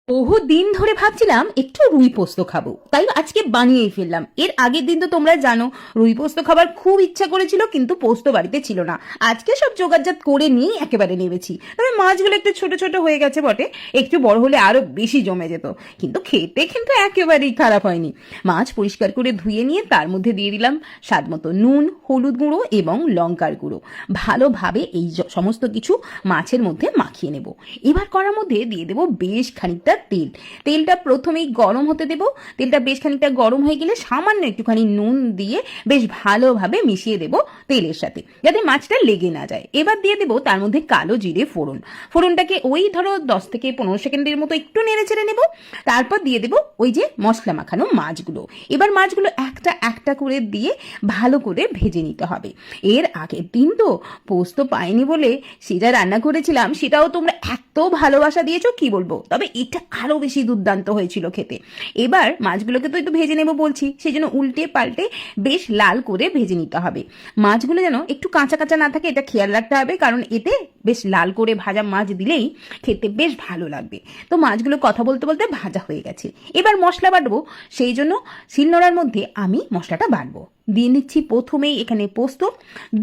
বহুদিন ধরে ভাবছিলাম একটু রুই পোস্ত খাবো, তাই আজকে বানিয়েই ফেললাম। এর আগের দিন তো তোমরা জানো রুই পোস্ত খাবার খুব ইচ্ছা করেছিল, কিন্তু পোস্ত বাড়িতে ছিল না। আজকে সব জোগাড়জাত করে নিয়ে একেবারে নেমেছি। তবে মাছগুলো একটু ছোট ছোট হয়ে গেছে বটে, একটু বড় হলে আরো বেশি জমে যেত, কিন্তু খেতে কিন্তু একেবারেই খারাপ হয়নি। মাছ পরিষ্কার করে ধুয়ে নিয়ে তার মধ্যে দিয়ে দিলাম স্বাদ মতো নুন, হলুদ গুঁড়ো এবং লঙ্কার গুঁড়ো। ভালোভাবে এই সমস্ত কিছু মাছের মধ্যে মাখিয়ে নেব। এবার করার মধ্যে দিয়ে দেবো বেশ খানিকটা তেল। তেলটা প্রথমেই গরম হতে দেব। তেলটা বেশ খানিকটা গরম হয়ে গেলে সামান্য একটুখানি নুন দিয়ে বেশ ভালোভাবে মিশিয়ে দেব তেলের সাথে, যাতে মাছটা লেগে না যায়। এবার দিয়ে দেব তার মধ্যে কালো জিরে ফোড়ন। ফোড়নটাকে ওই ধরো 10 থেকে 15 সেকেন্ডের মতো একটু নেড়ে ছেড়ে নেব। তারপর দিয়ে দেব ওই যে মশলা মাখানো মাছগুলো। এবার মাছগুলো একটা একটা করে দিয়ে ভালো করে ভেজে নিতে হবে। এর আগের দিন তো পোস্ত পাইনি বলে সেটা রান্না করেছিলাম, সেটাও তোমরা এত ভালোবাসা দিয়েছো কি বলবো। তবে এটা আরো বেশি দুর্দান্ত হয়েছিল খেতে। এবার মাছগুলোকে তো একটু ভেজে নেবো বলছি, সেই জন্য উল্টে পাল্টে বেশ লাল করে ভেজে নিতে হবে। মাছগুলো যেন একটু কাঁচা কাঁচা না থাকে এটা খেয়াল রাখতে হবে, কারণ এতে বেশ লাল করে ভাজা মাছ দিলেই খেতে বেশ ভালো লাগবে। তো মাছগুলো কথা বলতে বলতে ভাজা হয়ে গেছে। এবার মশলা বাটবো, সেই জন্য শিলনোড়ার মধ্যে আমি মশলাটা বাটবো। দিয়ে নিচ্ছি প্রথমেই এখানে পোস্ত।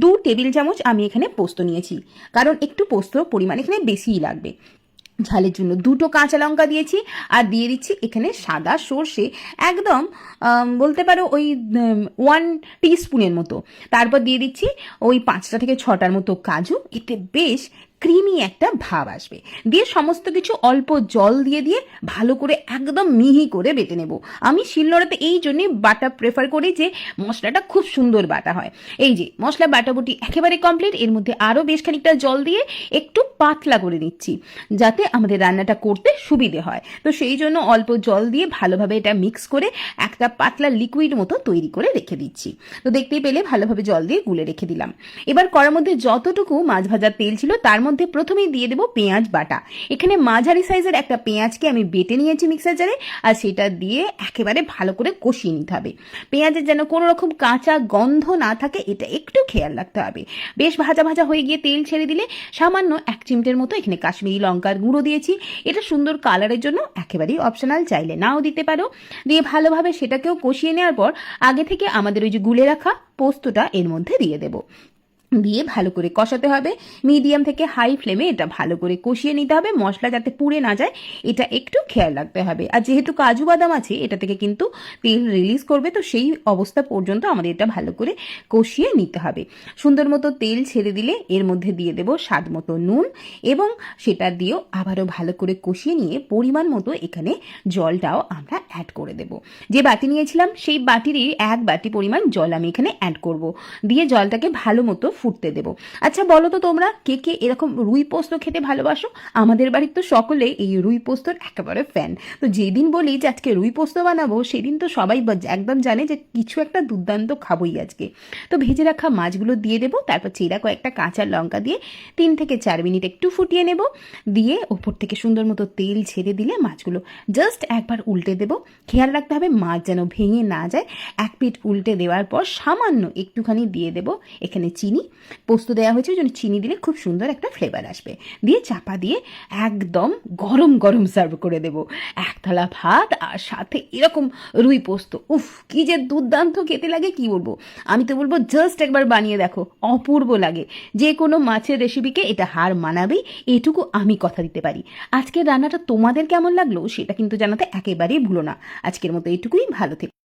2 টেবিল চামচ আমি এখানে পোস্ত নিয়েছি, কারণ একটু পোস্ত পরিমাণ এখানে বেশিই লাগবে। ঝালের জন্য 2টো কাঁচা লঙ্কা দিয়েছি, আর দিয়ে দিচ্ছি এখানে সাদা সর্ষে, একদম বলতে পারো ওই 1 টিস্পুনের মতো। তারপর দিয়ে দিচ্ছি ওই 5টা থেকে 6টার মতো কাজু। এতে বেশ ক্রিমি একটা ভাব আসবে। দিয়ে সমস্ত কিছু অল্প জল দিয়ে দিয়ে ভালো করে একদম মিহি করে বেটে নেব। আমি শিলনোড়াতে এই জন্যই বাটা প্রেফার করি যে মশলাটা খুব সুন্দর বাটা হয়। এই যে মশলা বাটাবুটি একেবারে কমপ্লিট। এর মধ্যে আরও বেশ খানিকটা জল দিয়ে একটু পাতলা করে নিচ্ছি, যাতে আমাদের রান্নাটা করতে সুবিধে হয়। তো সেই জন্য অল্প জল দিয়ে ভালোভাবে এটা মিক্স করে একটা পাতলা লিকুইড মতো তৈরি করে রেখে দিচ্ছি। তো দেখতেই পেলে ভালোভাবে জল দিয়ে গুলে রেখে দিলাম। এবার কড়ার মধ্যে যতটুকু মাছ ভাজার তেল ছিল তার মধ্যে প্রথমেই দিয়ে দেবো পেঁয়াজ বাটা। এখানে মাঝারি সাইজের একটা পেঁয়াজকে আমি বেটে নিয়েছি মিক্সার জারে, আর সেটা দিয়ে একেবারে ভালো করে কষিয়ে নিতে হবে। পেঁয়াজের যেন কোনো রকম কাঁচা গন্ধ না থাকে, এটা একটু খেয়াল রাখতে হবে। বেশ ভাজা ভাজা হয়ে গিয়ে তেল ছেড়ে দিলে সামান্য 1 চিমটের মতো এখানে কাশ্মীরি লঙ্কার গুঁড়ো দিয়েছি। এটা সুন্দর কালারের জন্য, একেবারেই অপশনাল, চাইলে নাও দিতে পারো। দিয়ে ভালোভাবে সেটাকেও কষিয়ে নেওয়ার পর আগে থেকে আমাদের ওই যে গুলে রাখা পোস্তটা এর মধ্যে দিয়ে দেবো। দিয়ে ভালো করে কষাতে হবে। মিডিয়াম থেকে হাই ফ্লেমে এটা ভালো করে কষিয়ে নিতে হবে, মশলা যাতে পুড়ে না যায় এটা একটু খেয়াল রাখতে হবে। আর যেহেতু কাজু বাদাম আছে এটা থেকে কিন্তু তেল রিলিজ করবে, তো সেই অবস্থা পর্যন্ত আমাদের এটা ভালো করে কষিয়ে নিতে হবে। সুন্দর মতো তেল ছেড়ে দিলে এর মধ্যে দিয়ে দেব স্বাদ মতো নুন, এবং সেটা দিয়েও আবারও ভালো করে কষিয়ে নিয়ে পরিমাণ মতো এখানে জলটাও আমরা অ্যাড করে দেব। যে বাটি নিয়েছিলাম সেই বাটিরই 1 বাটি পরিমাণ জল আমি এখানে অ্যাড করব। দিয়ে জলটাকে ভালো মতো ফুটতে দেব। আচ্ছা বলো তো তোমরা কে কে এরকম রুই পোস্ত খেতে ভালোবাসো? আমাদের বাড়ির তো সকলে এই রুই পোস্তর একেবারে ফ্যান। তো যেদিন বলি যে আজকে রুই পোস্ত বানাবো, সেদিন তো সবাই একদম জানে যে কিছু একটা দুর্দান্ত খাবোই আজকে। তো ভেজে রাখা মাছগুলো দিয়ে দেবো, তারপর চেরা কয়েকটা কাঁচা লঙ্কা দিয়ে 3 থেকে 4 মিনিট একটু ফুটিয়ে নেব। দিয়ে ওপর থেকে সুন্দর মতো তেল ছেড়ে দিলে মাছগুলো জাস্ট একবার উল্টে দেব। খেয়াল রাখতে হবে মাছ যেন ভেঙে না যায়। 1 পিঠ উল্টে দেওয়ার পর সামান্য একটুখানি দিয়ে দেব এখানে চিনি। পোস্ত দেওয়া হয়েছে ওই জন্য চিনি দিলে খুব সুন্দর একটা ফ্লেভার আসবে। দিয়ে চাপা দিয়ে একদম গরম গরম সার্ভ করে দেব। 1 থালা ভাত আর সাথে এরকম রুই পোস্ত, উফ কি যে দুর্দান্ত খেতে লাগে কি বলবো। আমি তো বলবো জাস্ট একবার বানিয়ে দেখো, অপূর্ব লাগে। যে কোনো মাছের রেসিপিকে এটা হার মানাবেই, এটুকু আমি কথা দিতে পারি। আজকের রান্নাটা তোমাদের কেমন লাগলো সেটা কিন্তু জানাতে একেবারেই ভুলো না। আজকের মতো এটুকুই, ভালো থেকো।